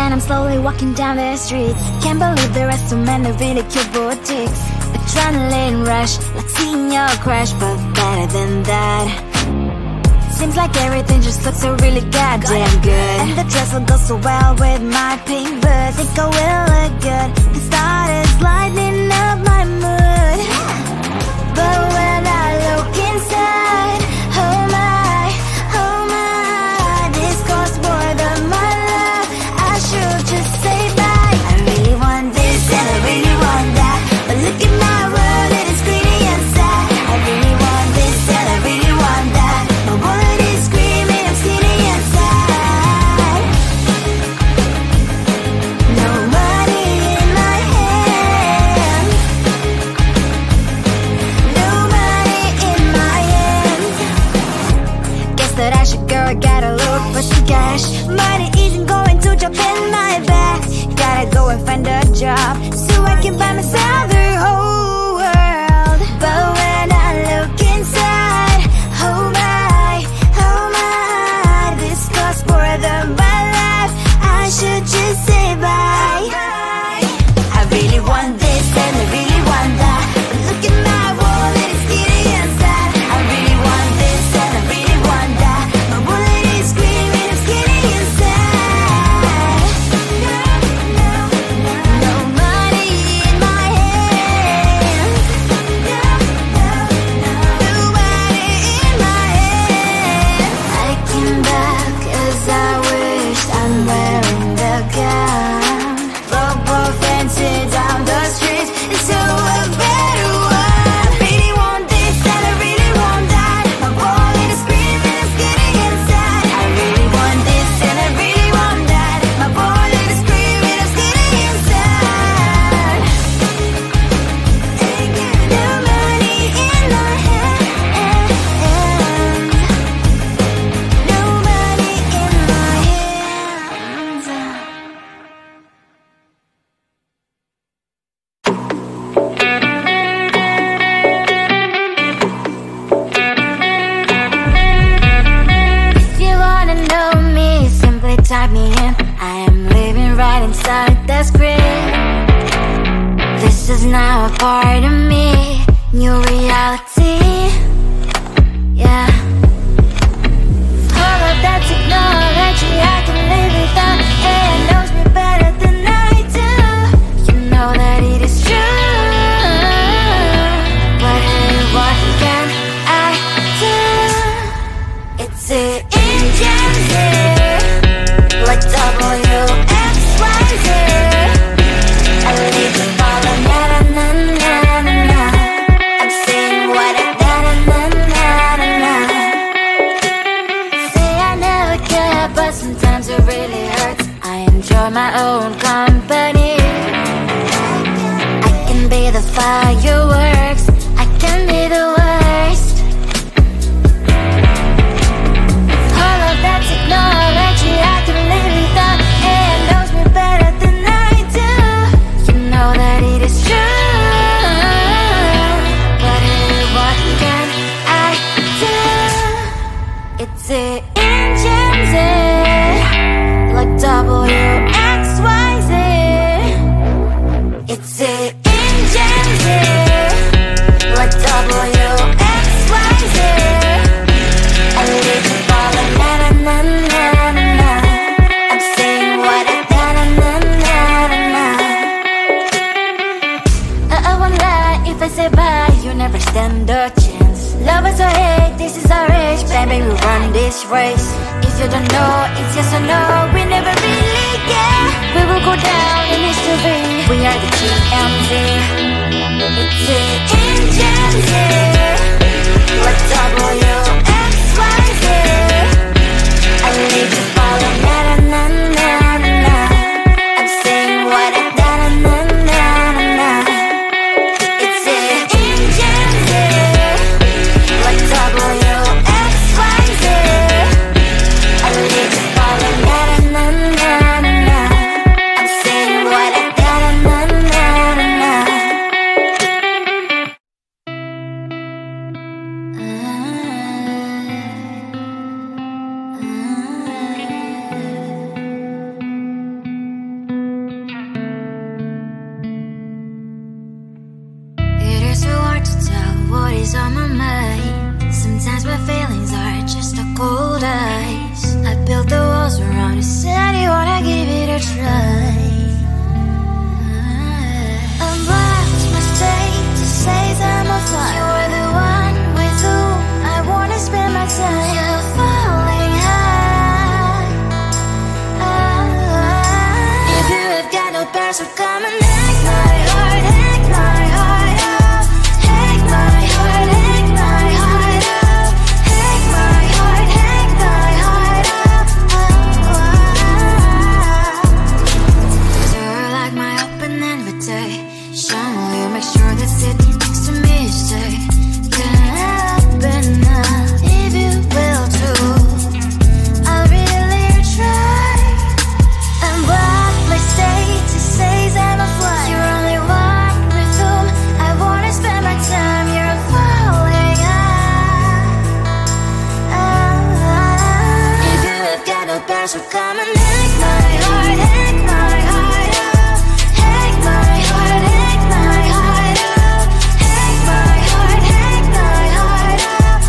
and I'm slowly walking down the streets. Can't believe there are so many really cute boutiques. Adrenaline rush, like seeing your crush, but better than that. Seems like everything just looks so really goddamn good. And the dress will go so well with my pink boots. Think I will look good, the started lightening up my mood. But when I look inside, oh my, this costs more than my love. I should just say bye. I really want this and I really want that, but look at my world, it is greedy and sad. I really want this and I really want that, my wallet is screaming, I'm skinny and sad. No money in my hands, no money in my hands. Guess that I should go, gotta look for some cash. Money isn't going to jump in my back. Gotta go and find a job so I can buy myself the whole world. But when I look inside, oh my, this costs more than my life. I should just say bye. I really want this and I really want that, but look at my wallet, it's skinny and sad. I really want this and I really want that, my wallet is screaming, I'm skinny and sad. No money in my hands, no money in my hands. I came back as I wished, I'm wearing the gown. Football fancy down the street into a better one. I really want this and I really want that, my wallet is screaming, I'm skinny and sad. I really want this and I really want that, my wallet is screaming, I'm skinny and sad. No money in my hands, no money in my hands. If you wanna know me, simply type me in. I am living right inside the screen. This is now a part of me, new reality. Yeah. All of that technology I can live without, and it knows me better than I do. You know that it is true, but hey, what can I do? It's the engines here, like WXYZ. I live to follow, na na na na na na. I'm saying what I na na na na na na. Say I never care, but sometimes it really hurts. I enjoy my own company. I can be the fireworks, I can be the worst. All of that technology I can live without, and it knows me better than I do. You know that it is true, but hey, what can I do? It's the engines, like WXYZ. It's the engines, like WXYZ. I live to follow, na na na na na na. I'm saying what I na na na na na na. I won't lie if I say bye, you never stand a chance. Love us or hate, this is our age, baby, we run this race. If you don't know, it's yes or no, we never really care. We will go down in history, we are the GMZ. It's the engines, like WXYZ. I live to follow, na na na na na na. I'm saying what I na na na na na na. It's the engines, like WXYZ. I live to follow, na na na na na na. I'm saying what I na na na na na. try. Unblocked my state to say I'm a fly. You're the one with whom I wanna spend my time. You're falling high. If you have got no bears, so come and hack my heart, hack my heart up. Hack my heart, hack my heart up. Hack my heart, hack my heart up. You're like my open invitation. Will you make sure that sitting next to me stay? Can open up if you will too. I'll really try. And block my state to say I'm a fly. You're only one with whom I wanna spend my time. You're falling high. If you have got no bears, so come and hack my heart, hack my heart up. Hack my heart, hack my heart up. Hack my heart, hack my heart up.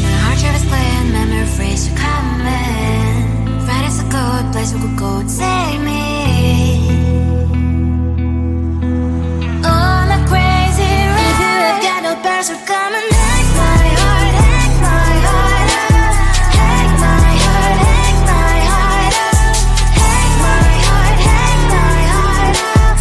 My heart drives playing memories are coming. Right as a good place we could go take me. On a crazy ride. If you have got no bears, so come and hack my heart, hack my heart up. Hack my heart, hack my heart up. Hack my heart, hack my heart up.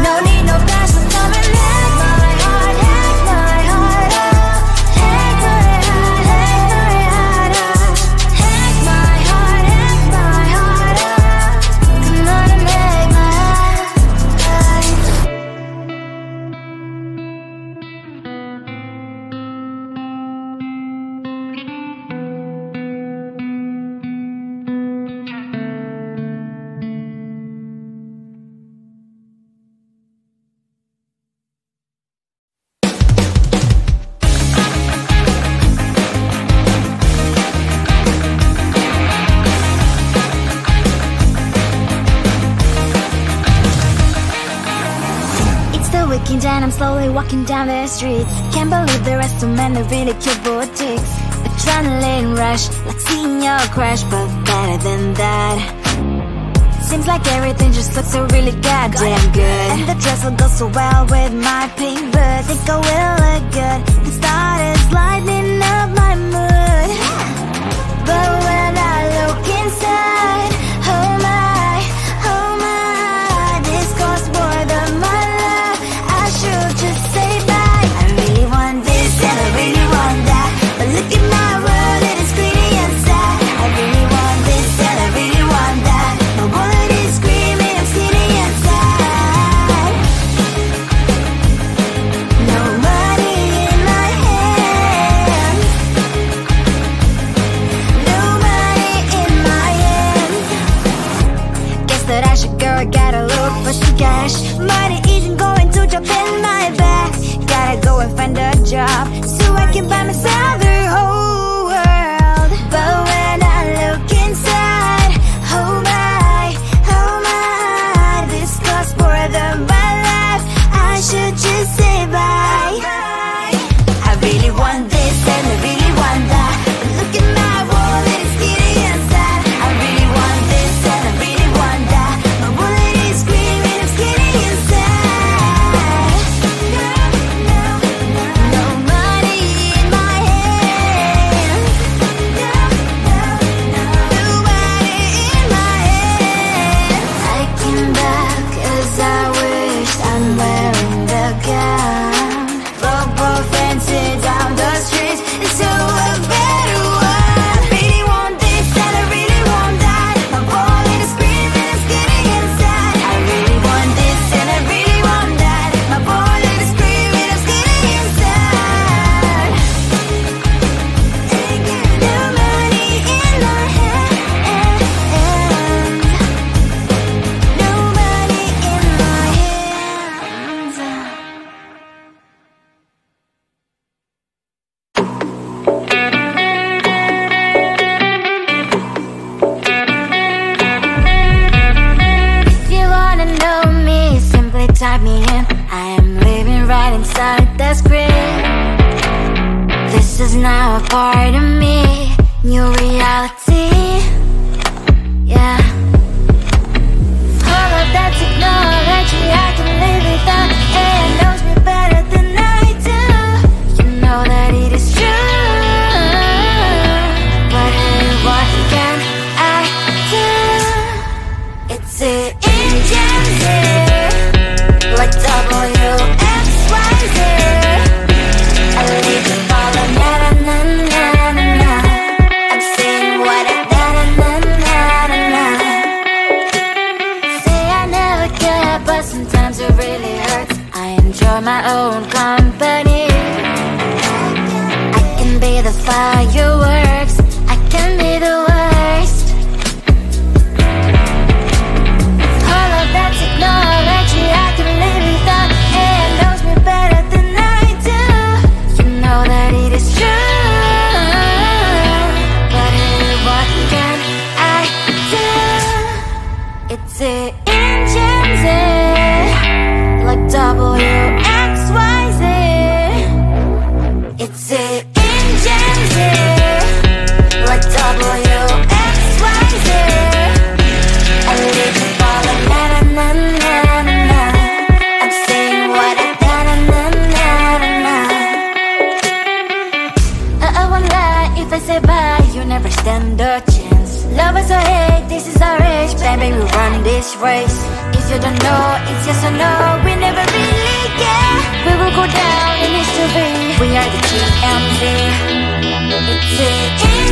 No need no bears, so come and hack my heart, hack my heart up. Hack my heart, hack my heart up. Hack my heart, hack my heart up. Come on and make my heart. It's the weekend and I'm slowly walking down the streets. Can't believe there are so many really cute boutiques. Adrenaline rush, like seeing your crush, but better than that. Seems like everything just looks so really goddamn good. And the dress will go so well with my pink boots. Think I will look good. The started lightening up my mood. But when I look inside, oh my, this costs more than my love. I should just say bye. I really want this and I really want that, but look at my world, it is pretty inside. I really want this and I really want that. My wallet is screaming, I'm skinny inside. No money in my hand. No money in my hand. Guess that I should go, I gotta look for some cash. Money isn't going to drop in my bag. Gotta go and find a job so I can buy myself the whole world. But when I look inside, oh my, this costs more than my life. I should just say bye. I really want this and I really want that, but look at my wallet, it's skinny inside. I really want this and I really want that. My wallet is screaming, I'm skinny inside. No money in my hand. is now a part of me. New reality, yeah. All of that technology I can live without. It knows me better than I do. You know that it is true. But hey, what can I do? It's it in Gen Z, like WXYZ. I leave the follow, na na na na na na. I'm saying what I na na na na na na. Say I never care, but sometimes it really hurts. I enjoy my own company. I can be the fireworks, I can be the worst. All of that technology I can live without. It knows me better than I do. You know that it is true. But hey, what can I do? It's it in Gen Z, like WXYZ. It's it in Gen Z, like WXYZ. I live to follow, na na na na na na. I'm saying what I na na na na na na. I won't lie if I say bye, you never stand a chance. Love us or hate, this is our age, baby, we run this race. If you don't know, it's yes or no, we never really care. We will go down in history, we are the TMZ. It's it in